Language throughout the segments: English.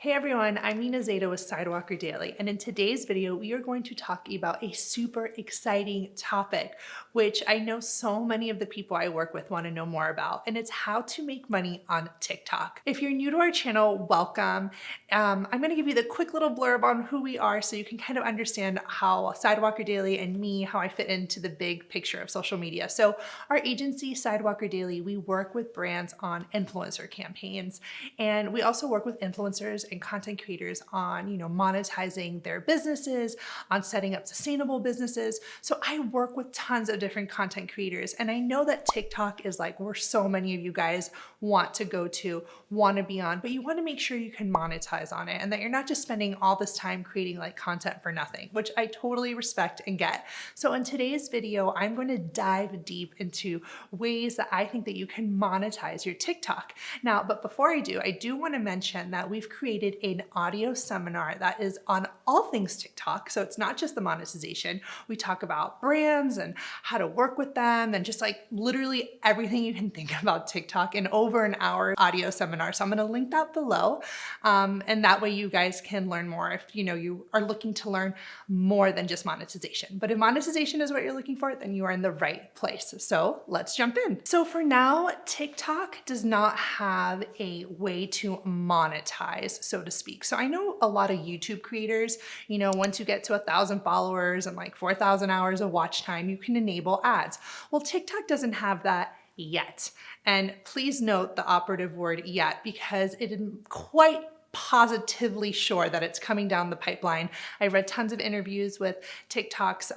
Hey everyone, I'm Nina Zeta with Sidewalker Daily, and in today's video, we are going to talk about a super exciting topic, which I know so many of the people I work with want to know more about, and it's how to make money on TikTok. If you're new to our channel, welcome. I'm going to give you the quick little blurb on who we are so you can kind of understand how Sidewalker Daily and me, how I fit into the big picture of social media. So our agency, Sidewalker Daily, we work with brands on influencer campaigns, and we also work with influencers and content creators on, monetizing their businesses, on setting up sustainable businesses. So I work with tons of different content creators, and I know that TikTok is like where so many of you guys want to go to, want to be on, but you want to make sure you can monetize on it and that you're not just spending all this time creating like content for nothing, which I totally respect and get. So in today's video, I'm going to dive deep into ways that I think that you can monetize your TikTok. Now, but before I do want to mention that we've created an audio seminar that is on all things TikTok. So it's not just the monetization. We talk about brands and how to work with them and just like literally everything you can think about TikTok in over an hour audio seminar. So I'm going to link that below. And that way you guys can learn more if you are looking to learn more than just monetization. But if monetization is what you're looking for, then you are in the right place. So let's jump in. So for now, TikTok does not have a way to monetize, so to speak. So I know a lot of YouTube creators, once you get to 1,000 followers and like 4,000 hours of watch time, you can enable ads. Well, TikTok doesn't have that yet. And please note the operative word yet, because it isn't quite positively sure that it's coming down the pipeline. I read tons of interviews with TikTok's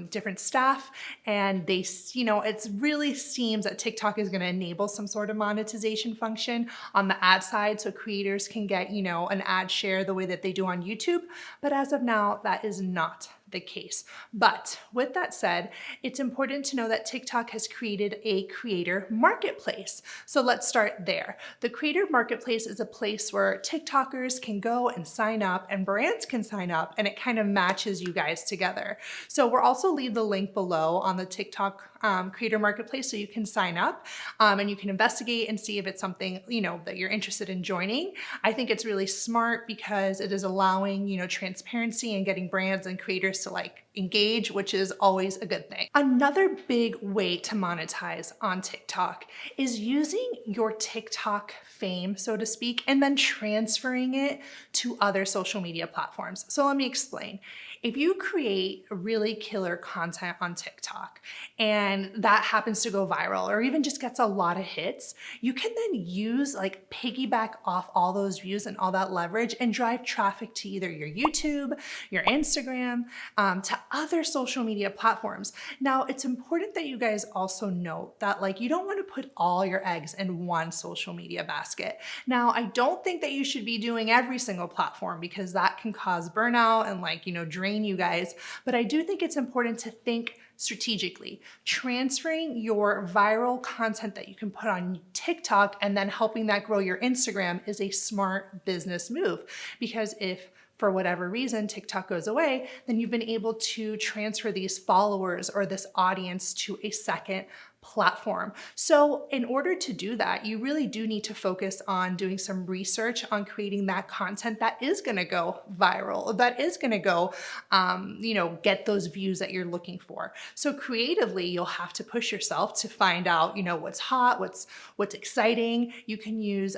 different staff, and they, it really seems that TikTok is going to enable some sort of monetization function on the ad side so creators can get, an ad share the way that they do on YouTube. But as of now, that is not the case. But with that said, it's important to know that TikTok has created a creator marketplace. So let's start there. The creator marketplace is a place where TikTokers can go and sign up and brands can sign up, and it kind of matches you guys together. So we'll also leave the link below on the TikTok creator marketplace so you can sign up and you can investigate and see if it's something that you're interested in joining. I think it's really smart because it is allowing transparency and getting brands and creators to like engage, which is always a good thing. Another big way to monetize on TikTok is using your TikTok fame, so to speak, and then transferring it to other social media platforms. So let me explain. If you create really killer content on TikTok and that happens to go viral or even just gets a lot of hits, you can then use piggyback off all those views and all that leverage and drive traffic to either your YouTube, your Instagram, to other social media platforms. Now, it's important that you guys also note that you don't want to put all your eggs in one social media basket. Now, I don't think that you should be doing every single platform because that can cause burnout and drain you guys. But I do think it's important to think strategically. Transferring your viral content that you can put on TikTok and then helping that grow your Instagram is a smart business move, because if for whatever reason TikTok goes away, then you've been able to transfer these followers or this audience to a second platform. So in order to do that, you really do need to focus on doing some research on creating that content that is going to go viral, that is going to go, get those views that you're looking for. So creatively, you'll have to push yourself to find out, what's hot, what's exciting. You can use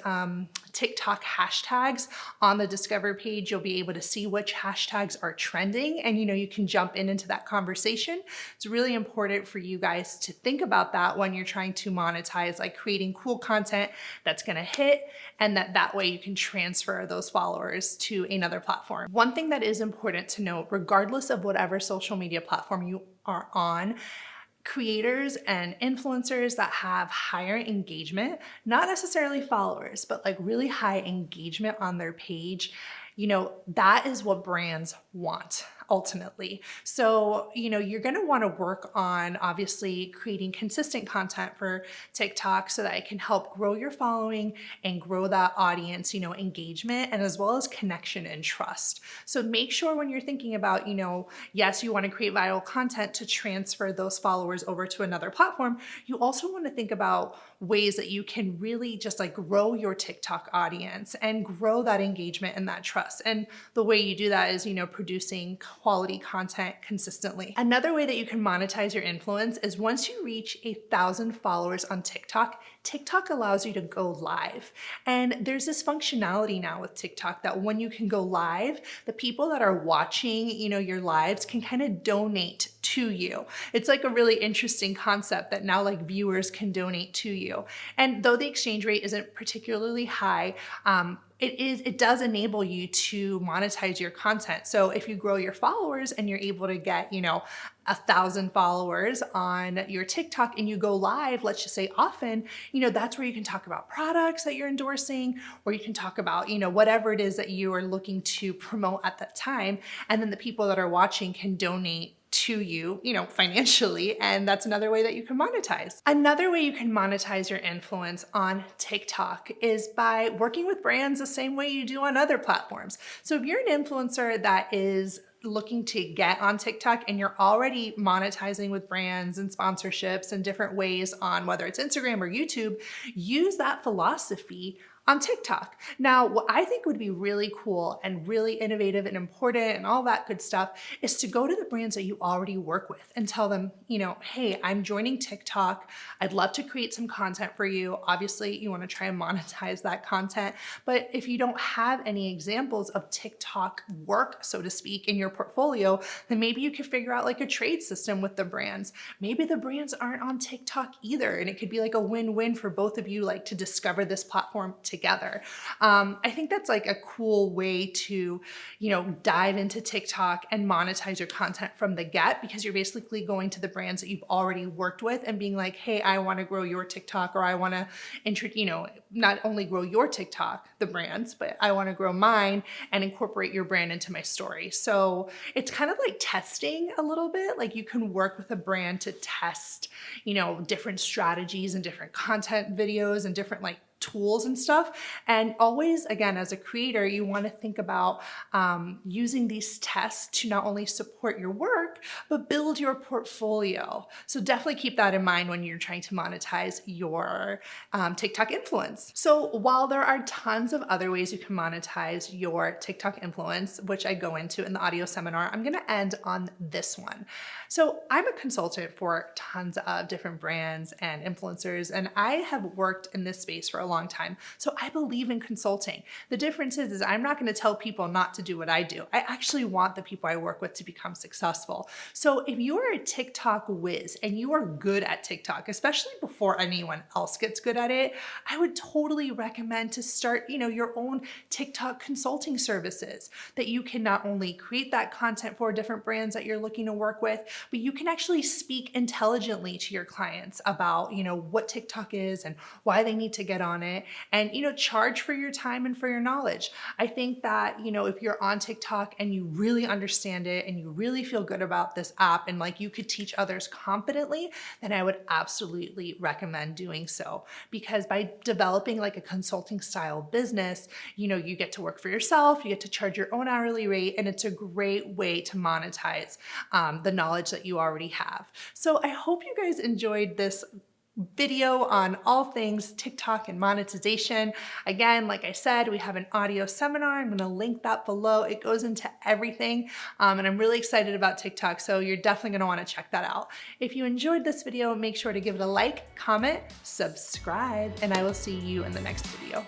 TikTok hashtags on the Discover page. You'll be able to see which hashtags are trending, and you can jump into that conversation. It's really important for you guys to think about that when you're trying to monetize, like creating cool content that's going to hit, and that way you can transfer those followers to another platform. One thing that is important to note, regardless of whatever social media platform you are on, creators and influencers that have higher engagement, not necessarily followers, but really high engagement on their page, that is what brands want ultimately. So, you're going to want to work on obviously creating consistent content for TikTok so that it can help grow your following and grow that audience, engagement, and as well as connection and trust. So make sure when you're thinking about, yes, you want to create viral content to transfer those followers over to another platform, you also want to think about ways that you can really just like grow your TikTok audience and grow that engagement and that trust. And the way you do that is, producing quality content consistently. Another way that you can monetize your influence is once you reach 1,000 followers on TikTok, TikTok allows you to go live. And there's this functionality now with TikTok that when you can go live, the people that are watching, your lives can kind of donate to you. It's like a really interesting concept that now like viewers can donate to you. And though the exchange rate isn't particularly high, it does enable you to monetize your content. So if you grow your followers and you're able to get, 1,000 followers on your TikTok and you go live, let's just say often, that's where you can talk about products that you're endorsing, or you can talk about, whatever it is that you are looking to promote at that time. And then the people that are watching can donate to you, financially, and that's another way that you can monetize. Another way you can monetize your influence on TikTok is by working with brands the same way you do on other platforms. So if you're an influencer that is looking to get on TikTok and you're already monetizing with brands and sponsorships and different ways on whether it's Instagram or YouTube, use that philosophy on TikTok. Now, what I think would be really cool and really innovative and important and all that good stuff is to go to the brands that you already work with and tell them, hey, I'm joining TikTok. I'd love to create some content for you. Obviously, you want to try and monetize that content. But if you don't have any examples of TikTok work, so to speak, in your portfolio, then maybe you could figure out like a trade system with the brands. Maybe the brands aren't on TikTok either, and it could be like a win-win for both of you, like to discover this platform together. I think that's like a cool way to, dive into TikTok and monetize your content from the get, because you're basically going to the brands that you've already worked with and being like, hey, I want to grow your TikTok, or I want to, not only grow your TikTok, the brands, but I want to grow mine and incorporate your brand into my story. So it's kind of like testing a little bit. Like you can work with a brand to test, different strategies and different content videos and different like tools and stuff. And always, again, as a creator, you want to think about using these tests to not only support your work, but build your portfolio. So definitely keep that in mind when you're trying to monetize your TikTok influence. So while there are tons of other ways you can monetize your TikTok influence, which I go into in the audio seminar, I'm going to end on this one. So I'm a consultant for tons of different brands and influencers, and I have worked in this space for a long time. So I believe in consulting. The difference is I'm not going to tell people not to do what I do. I actually want the people I work with to become successful. So if you are a TikTok whiz and you are good at TikTok, especially before anyone else gets good at it, I would totally recommend to start, your own TikTok consulting services that you can not only create that content for different brands that you're looking to work with, but you can actually speak intelligently to your clients about, what TikTok is and why they need to get on it, and charge for your time and for your knowledge. I think that if you're on TikTok and you really understand it and you really feel good about this app and like you could teach others confidently, then I would absolutely recommend doing so, because by developing like a consulting style business, you get to work for yourself, you get to charge your own hourly rate, and it's a great way to monetize the knowledge that you already have. So I hope you guys enjoyed this video on all things TikTok and monetization. Again, like I said, we have an audio seminar. I'm going to link that below. It goes into everything. And I'm really excited about TikTok. So you're definitely going to want to check that out. If you enjoyed this video, make sure to give it a like, comment, subscribe, and I will see you in the next video.